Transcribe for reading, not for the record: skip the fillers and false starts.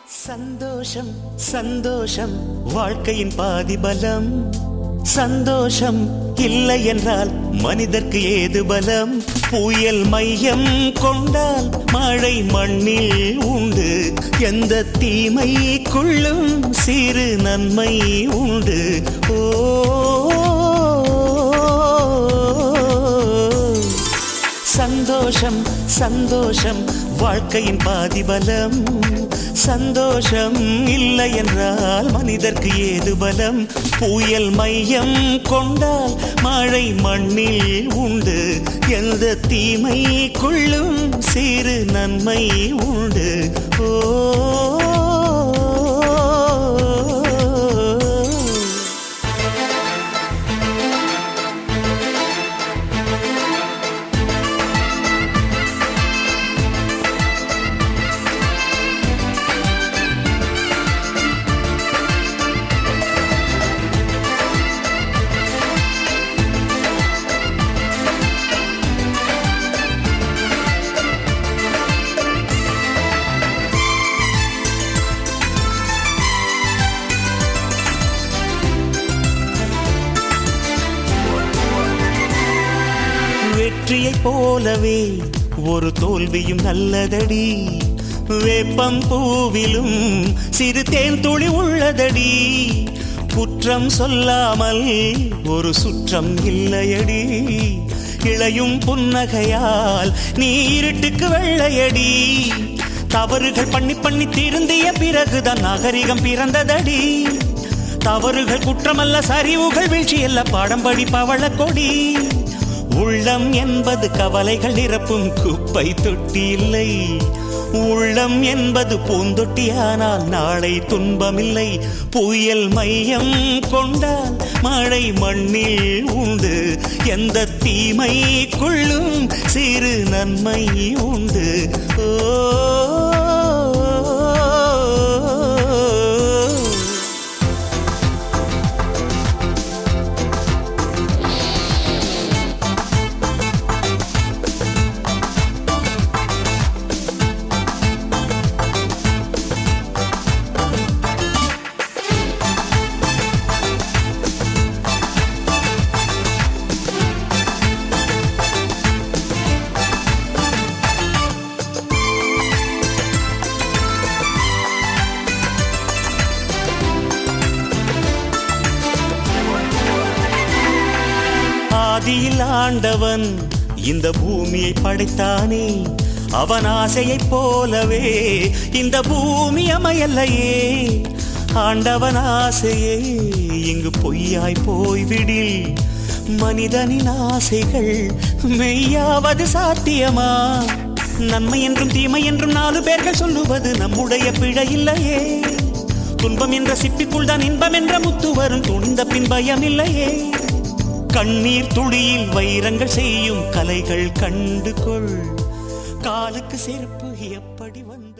சந்தோஷம் சந்தோஷம் வாழ்க்கையின் பாதி பலம். சந்தோஷம் இல்லை என்றால் மனிதர்க்கு ஏது பலம்? புயல் மையம் கொண்டால் மழை மண்ணில் உண்டு. எந்த தீமைக்குள்ளும் சிறு நன்மை உண்டு. ஓ சந்தோஷம் சந்தோஷம் வாழ்க்கையின் பாதி பலம். சந்தோஷம் இல்லை என்றால் மனிதர்க்கு ஏது பலம்? புயல் மையம் கொண்டால் மழை மண்ணில் உண்டு. எந்த தீமைக்குள்ளும் சிறு நன்மை உண்டு. ஓ வெற்றியை போலவே ஒரு தோல்வியும் நல்லதடி. வேப்பம் பூவிலும் சிறு தேன் துளி உள்ளதடி. குற்றம் சொல்லாமல் ஒரு சுற்றம் இல்லையடி. இளையும் புன்னகையால் நீ இருட்டுக்கு வெள்ளையடி. தவறுகள் பண்ணி பண்ணி திருந்திய பிறகுதான் நாகரிகம் பிறந்ததடி. தவறுகள் குற்றமல்ல, சரிவுகள் வீழ்ச்சியல்ல, பாடம்படி பவள கொடி. உள்ளம் என்பது கவலைகள் நிரப்பும் குப்பை தொட்டி இல்லை. உள்ளம் என்பது பூந்தொட்டியானால் நாளை துன்பமில்லை. புயல் மையம் கொண்டால் மழை மண்ணில் உண்டு. எந்த தீமைக்குள்ளும் சிறு நன்மை உண்டு. ஓ ஆதியில் ஆண்டவன் இந்த பூமியை படைத்தானே. அவன் ஆசையைப் போலவே இந்த பூமி அமையல்லையே. ஆண்டவன் ஆசையே இங்கு பொய்யாய் போய்விடில். மனிதனின் ஆசைகள் மெய்யாவது சாத்தியமா? நன்மை என்றும் தீமை என்றும் 4 பேர்கள் சொல்லுவது நம்முடைய பிழை இல்லையே. துன்பம் என்ற சிப்பிக்குள் தான் இன்பம் என்ற முத்து வரும். துணிந்த பின் பயம் இல்லையே. கண்ணீர் துளியில் வைரங்கள் செய்யும் கலைகள் கண்டு கொள். காலுக்கு செருப்பு எப்படி வந்து